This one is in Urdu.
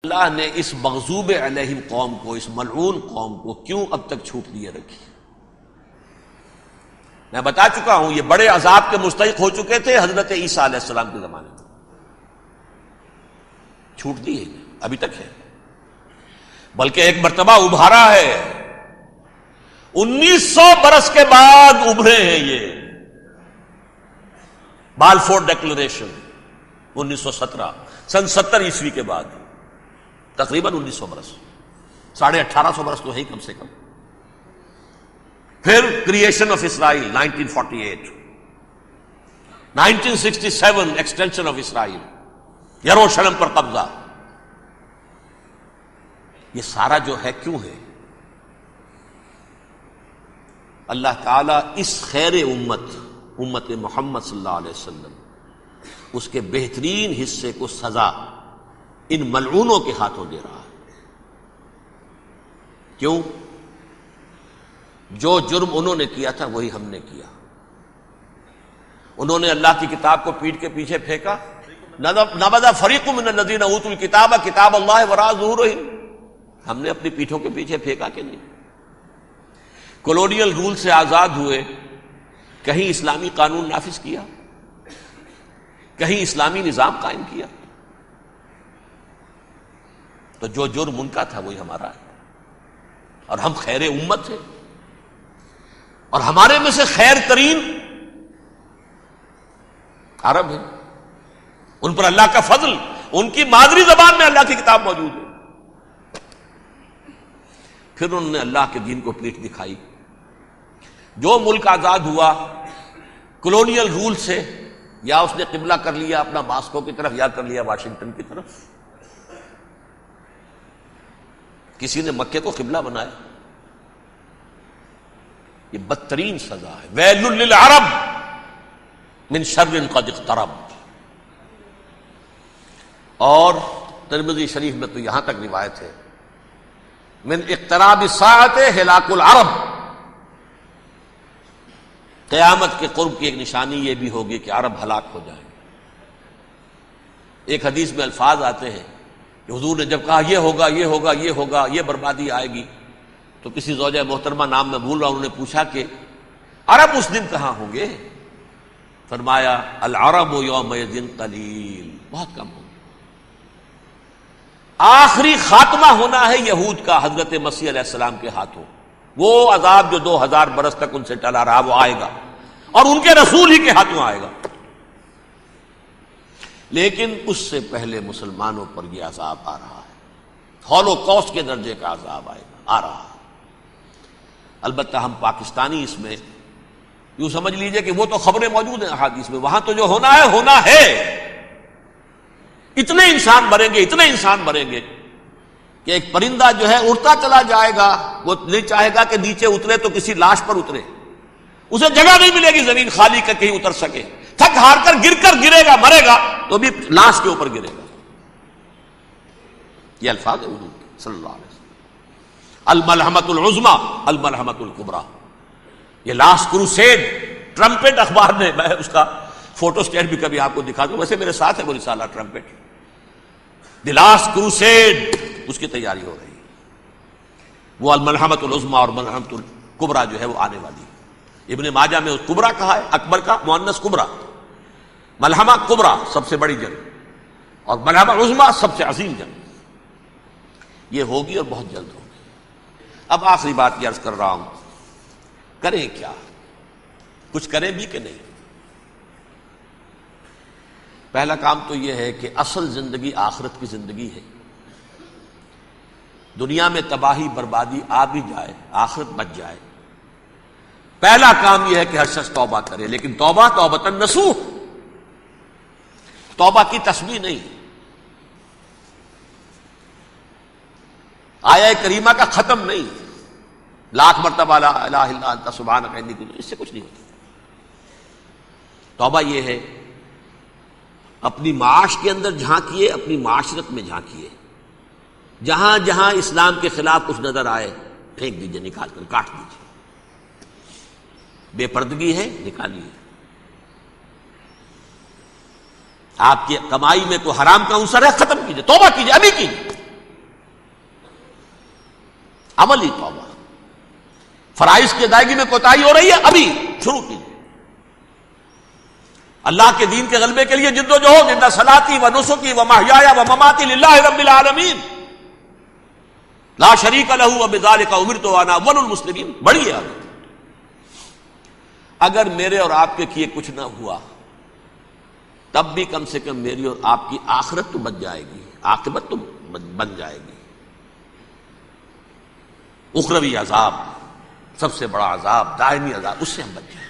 اللہ نے اس مغضوب علیہم قوم کو، اس ملعون قوم کو کیوں اب تک چھوٹ دیے رکھی؟ میں بتا چکا ہوں یہ بڑے عذاب کے مستحق ہو چکے تھے حضرت عیسیٰ علیہ السلام کے زمانے میں، چھوٹ دی ہے ابھی تک ہے، بلکہ ایک مرتبہ ابھارا ہے، 1900 برس کے بعد ابھرے ہیں یہ بالفور ڈیکلریشن 1917 سن 70 عیسوی کے بعد، تقریباً 1900 برس، 1850 برس تو ہے ہی کم سے کم۔ پھر creation of Israel 1948، 1967 extension of Israel, یروشلم پر قبضہ، یہ سارا جو ہے کیوں ہے؟ اللہ تعالیٰ اس خیر امت محمد صلی اللہ علیہ وسلم، اس کے بہترین حصے کو سزا ان ملعونوں کے ہاتھوں دے رہا ہے۔ کیوں؟ جو جرم انہوں نے کیا تھا وہی ہم نے کیا۔ انہوں نے اللہ کی کتاب کو پیٹھ کے پیچھے پھینکا، نبذ فریق من الذین اوتوا الکتاب کتاب اللہ وراء ظہورہم، ہم نے اپنی پیٹھوں کے پیچھے پھینکا کہ نہیں؟ کولونیل رول سے آزاد ہوئے، کہیں اسلامی قانون نافذ کیا، کہیں اسلامی نظام قائم کیا؟ تو جو جرم ان کا تھا وہی ہمارا ہے، اور ہم خیر امت ہیں، اور ہمارے میں سے خیر ترین عرب ہیں، ان پر اللہ کا فضل، ان کی مادری زبان میں اللہ کی کتاب موجود ہے۔ پھر انہوں نے اللہ کے دین کو پیٹھ دکھائی۔ جو ملک آزاد ہوا کولونیل رول سے، یا اس نے قبلہ کر لیا اپنا ماسکو کی طرف، یا کر لیا واشنگٹن کی طرف، کسی نے مکے کو قبلہ بنایا، یہ بدترین سزا ہے۔ ویل للعرب من شر قد اقترب۔ اور ترمذی شریف میں تو یہاں تک روایت ہے، من اقتراب الساعۃ ہلاک العرب، قیامت کے قرب کی ایک نشانی یہ بھی ہوگی کہ عرب ہلاک ہو جائیں گے۔ ایک حدیث میں الفاظ آتے ہیں کہ حضور نے جب کہا یہ ہوگا یہ ہوگا یہ ہوگا، یہ بربادی آئے گی، تو کسی زوجہ محترمہ نام میں بھول رہا ہوں، انہوں نے پوچھا کہ عرب اس دن کہاں ہوں گے؟ فرمایا العرب یومئذ قلیل، بہت کم ہوں گے۔ آخری خاتمہ ہونا ہے یہود کا حضرت مسیح علیہ السلام کے ہاتھوں، وہ عذاب جو 2000 برس تک ان سے ٹلا رہا وہ آئے گا، اور ان کے رسول ہی کے ہاتھوں آئے گا۔ لیکن اس سے پہلے مسلمانوں پر یہ عذاب آ رہا ہے، ہولوکاسٹ کے درجے کا عذاب آ رہا ہے۔ البتہ ہم پاکستانی اس میں یوں سمجھ لیجئے کہ وہ تو خبریں موجود ہیں احادیث میں، وہاں تو جو ہونا ہے، اتنے انسان مریں گے، اتنے انسان مریں گے کہ ایک پرندہ جو ہے اڑتا چلا جائے گا، وہ نہیں چاہے گا کہ نیچے اترے تو کسی لاش پر اترے، اسے جگہ نہیں ملے گی زمین خالی کر کہیں اتر سکے، تھک ہار کر گرے گا، مرے گا تو بھی لاش کے اوپر گرے گا۔ یہ الفاظ ہے حضور کے صلی اللہ علیہ وسلم۔ الملحمۃ العظمی الملحمۃ الکبریٰ، یہ لاسٹ کروسیڈ، ٹرمپٹ اخبار نے، میں اس کا فوٹو اسٹیٹ بھی کبھی آپ کو دکھا دوں، ویسے میرے ساتھ ہے وہ رسالہ ٹرمپٹ، دی لاسٹ کروسیڈ، اس کی تیاری ہو رہی ہے۔ وہ الملحمۃ العظمی اور ملحمۃ الکبریٰ جو ہے وہ آنے والی ہے۔ ابن ماجہ میں کبریٰ کہا ہے، اکبر کا مؤنث کبریٰ، ملحمہ کبریٰ سب سے بڑی جنگ، اور ملحمہ عظمی سب سے عظیم جنگ، یہ ہوگی اور بہت جلد ہوگی۔ اب آخری بات یہ عرض کر رہا ہوں، کریں کیا؟ کچھ کریں بھی کہ نہیں؟ پہلا کام تو یہ ہے کہ اصل زندگی آخرت کی زندگی ہے۔ دنیا میں تباہی بربادی آ بھی جائے، آخرت بچ جائے، پہلا کام یہ ہے کہ ہر شخص توبہ کرے، لیکن توبہ توبۃ نصوح، توبہ کی تسبیح نہیں، آیہ کریمہ کا ختم نہیں، لاکھ مرتبہ لا الہ الا انت سبحانک انی کنت، اس سے کچھ نہیں ہوتا۔ توبہ یہ ہے اپنی معاش کے اندر جھانکیے، اپنی معاشرت میں جھانکیے، جہاں جہاں اسلام کے خلاف کچھ نظر آئے پھینک دیجیے، نکال کر کاٹ دیجیے، بے پردگی ہے نکالیے، آپ کی کمائی میں کوئی حرام کا عنصر ہے ختم کیجیے، توبہ کیجیے، ابھی کیجیے، عملی توبہ. فرائض کی ادائیگی میں کوتاہی ہو رہی ہے، ابھی شروع کیجیے. اللہ کے دین کے غلبے کے لیے جد و جہد. ان صلاتی و نسکی و محیایا و مماتی للہ رب العالمین لا شریک لہ وبذالک امرت وانا اول المسلمین. بڑی ہے آگے. اگر میرے اور آپ کے کیے کچھ نہ ہوا تب بھی کم سے کم میری اور آپ کی آخرت تو بچ جائے گی، عاقبت تو بن جائے گی. اخروی عذاب، سب سے بڑا عذاب، دائمی عذاب، اس سے ہم بچ جائیں.